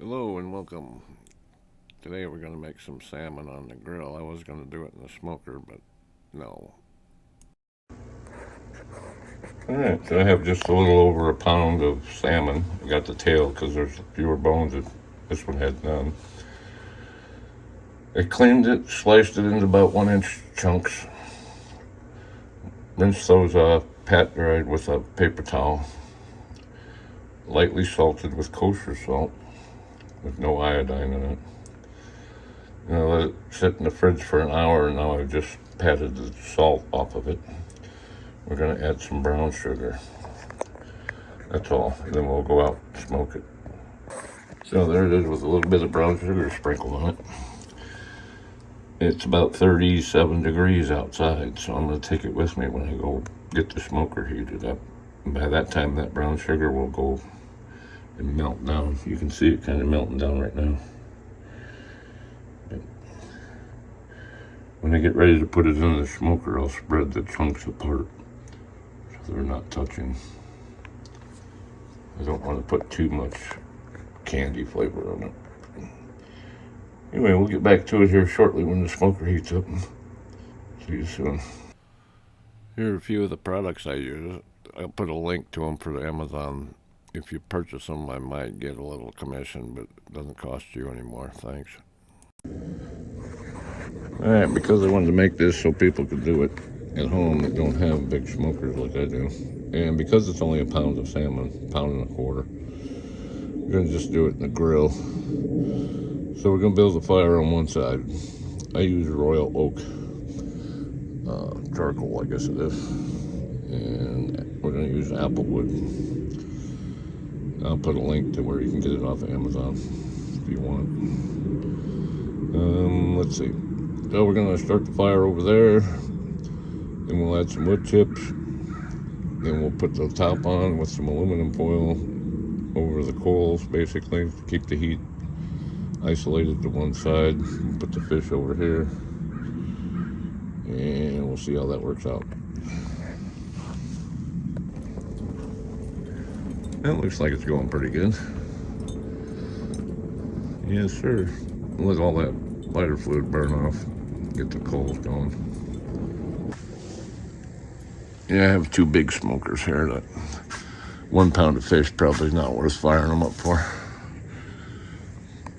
Hello and welcome. Today we're going to make some salmon on the grill. I was going to do it in the smoker, but no. Alright, so I have just a little over a pound of salmon. I got the tail because there's fewer bones that this one had none. I cleaned it, sliced it into about 1-inch chunks. Rinsed those off, pat dried with a paper towel. Lightly salted with kosher salt with no iodine in it. And I let it sit in the fridge for an hour, and now I've just patted the salt off of it. We're going to add some brown sugar. That's all. And then we'll go out and smoke it. So there it is with a little bit of brown sugar sprinkled on it. It's about 37 degrees outside, so I'm going to take it with me when I go get the smoker heated up. And by that time, that brown sugar will go and melt down. You can see it kind of melting down right now. When I get ready to put it in the smoker, I'll spread the chunks apart so they're not touching. I don't want to put too much candy flavor on it. Anyway, we'll get back to it here shortly when the smoker heats up. See you soon. Here are a few of the products I use. I'll put a link to them for the Amazon. If you purchase them, I might get a little commission, but it doesn't cost you anymore. Thanks. Alright, because I wanted to make this so people could do it at home that don't have big smokers like I do. And because it's only a pound of salmon, pound and a quarter, we're going to just do it in the grill. So we're going to build a fire on one side. I use royal oak charcoal, I guess it is. And we're going to use apple wood. I'll put a link to where you can get it off of Amazon if you want. Let's see. So we're going to start the fire over there. Then we'll add some wood chips. Then we'll put the top on with some aluminum foil over the coals, basically, to keep the heat isolated to one side. We'll put the fish over here. And we'll see how that works out. That looks like it's going pretty good. Yes, sir. Let all that lighter fluid burn off. Get the coals going. Yeah, I have two big smokers here. That 1 pound of fish probably is not worth firing them up for.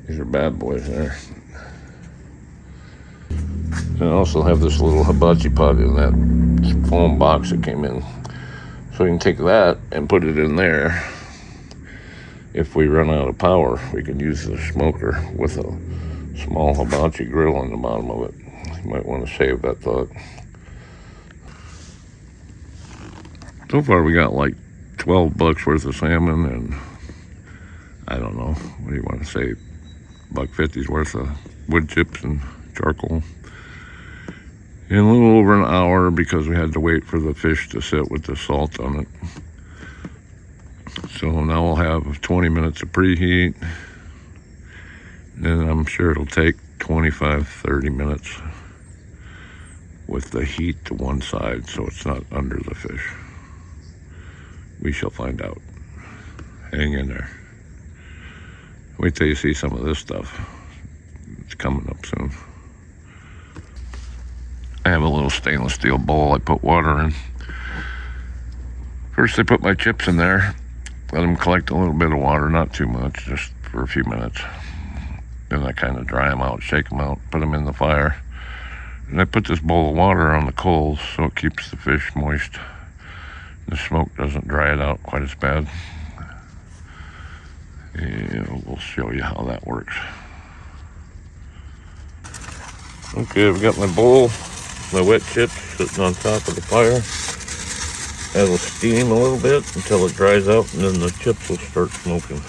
These are bad boys there. And I also have this little hibachi pot in that foam box that came in. So you can take that and put it in there. If we run out of power, we can use the smoker with a small hibachi grill on the bottom of it. You might want to save that thought. So far we got like $12 worth of salmon and I don't know, what do you want to say, $1.50's worth of wood chips and charcoal. In a little over an hour because we had to wait for the fish to sit with the salt on it. So now we'll have 20 minutes of preheat. Then I'm sure it'll take 25-30 minutes with the heat to one side so it's not under the fish. We shall find out. Hang in there. Wait till you see some of this stuff. It's coming up soon. I have a little stainless steel bowl I put water in. First I put my chips in there. Let them collect a little bit of water, not too much, just for a few minutes. Then I kind of dry them out, shake them out, put them in the fire. And I put this bowl of water on the coals so it keeps the fish moist. The smoke doesn't dry it out quite as bad. And we'll show you how that works. Okay, I've got my bowl, my wet chips sitting on top of the fire. That'll steam a little bit until it dries out, and then the chips will start smoking.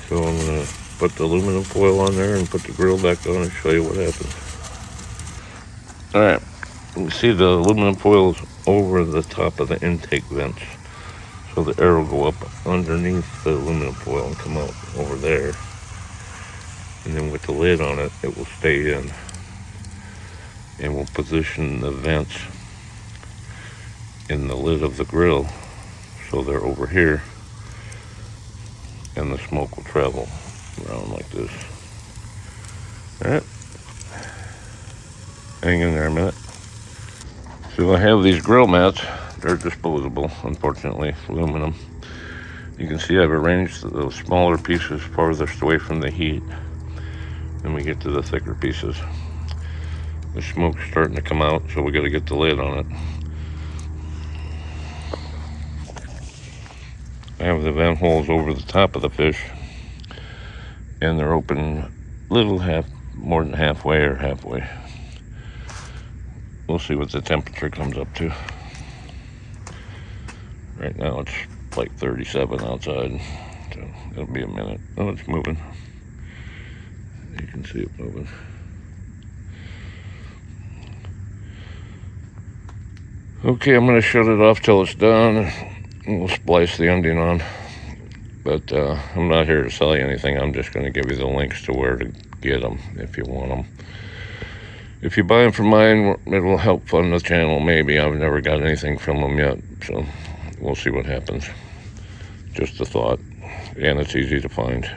So I'm going to put the aluminum foil on there and put the grill back on and show you what happens. Alright, you can see the aluminum foil is over the top of the intake vents. So the air will go up underneath the aluminum foil and come out over there. And then with the lid on it, it will stay in. And we'll position the vents in the lid of the grill so they're over here. and the smoke will travel around like this. All right, hang in there a minute. So I have these grill mats. They're disposable, unfortunately, aluminum. You can see I've arranged those smaller pieces farthest away from the heat. Then we get to the thicker pieces. The smoke's starting to come out, so we got to get the lid on it. I have the vent holes over the top of the fish, and they're open more than halfway or halfway. We'll see what the temperature comes up to. Right now it's like 37 outside, so it'll be a minute. Oh, it's moving. You can see it moving. Okay, I'm gonna shut it off till it's done. We'll splice the ending on. But I'm not here to sell you anything. I'm just gonna give you the links to where to get them if you want them. If you buy them from mine, it'll help fund the channel, maybe. I've never got anything from them yet, so we'll see what happens. Just a thought, and it's easy to find.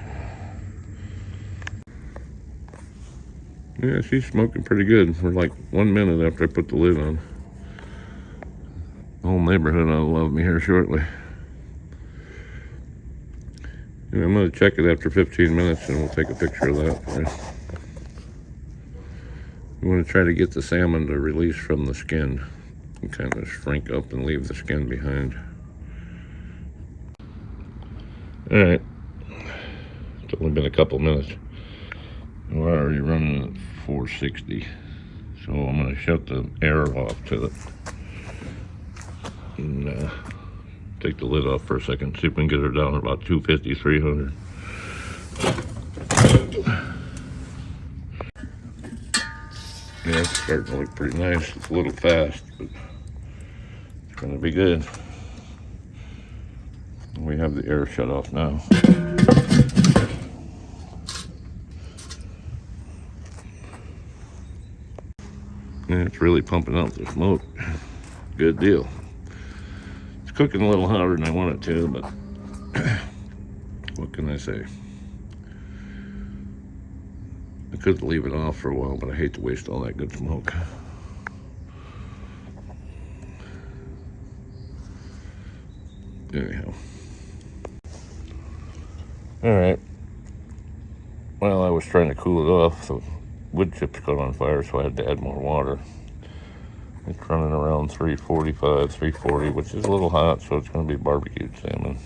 Yeah, she's smoking pretty good for like 1 minute after I put the lid on. The whole neighborhood will love me here shortly. And I'm going to check it after 15 minutes and we'll take a picture of that for you. You want to try to get the salmon to release from the skin and kind of shrink up and leave the skin behind. Alright, it's only been a couple minutes. We're already running at 460, so I'm going to shut the air off to it and take the lid off for a second, see if we can get her down to about 250, 300. Yeah, it's starting to look pretty nice. It's a little fast, but it's going to be good. We have the air shut off now. And it's really pumping out the smoke. Good deal. It's cooking a little hotter than I want it to, but what can I say? I could leave it off for a while, but I hate to waste all that good smoke. Anyhow. Alright. Well, I was trying to cool it off. The wood chips caught on fire, so I had to add more water. It's running around 345, 340, which is a little hot, so it's going to be barbecued salmon.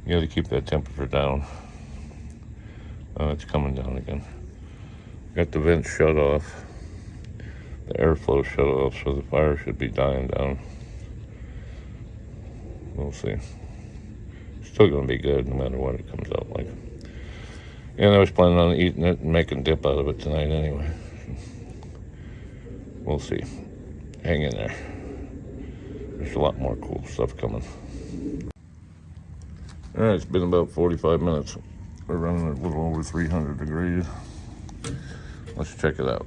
You got to keep that temperature down. It's coming down again. Got the vents shut off. The airflow shut off, so the fire should be dying down. We'll see. Still going to be good no matter what it comes out like. And I was planning on eating it and making dip out of it tonight anyway. We'll see. Hang in there. There's a lot more cool stuff coming. Alright, it's been about 45 minutes. We're running a little over 300 degrees. Let's check it out.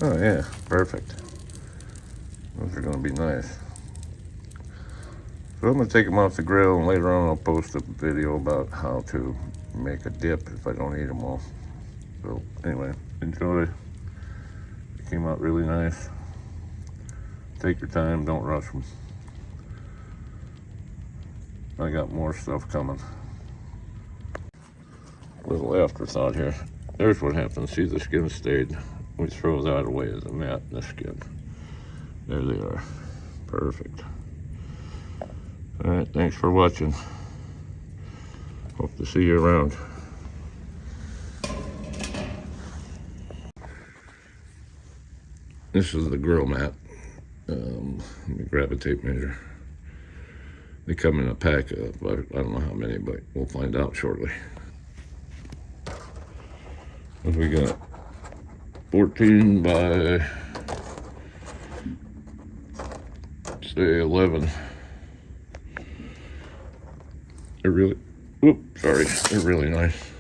Oh yeah, perfect. Those are going to be nice. So I'm going to take them off the grill, and later on I'll post a video about how to make a dip if I don't eat them all. So anyway, enjoy. It came out really nice. Take your time, don't rush them. I got more stuff coming. Little afterthought here. There's what happens. See, the skin stayed. We throw that away as a mat, the skin. There they are. Perfect. Alright, thanks for watching. Hope to see you around. This is the grill mat. Let me grab a tape measure. They come in a pack of, I don't know how many, but we'll find out shortly. What do we got? 14 by, say, 11. They're really, they're really nice.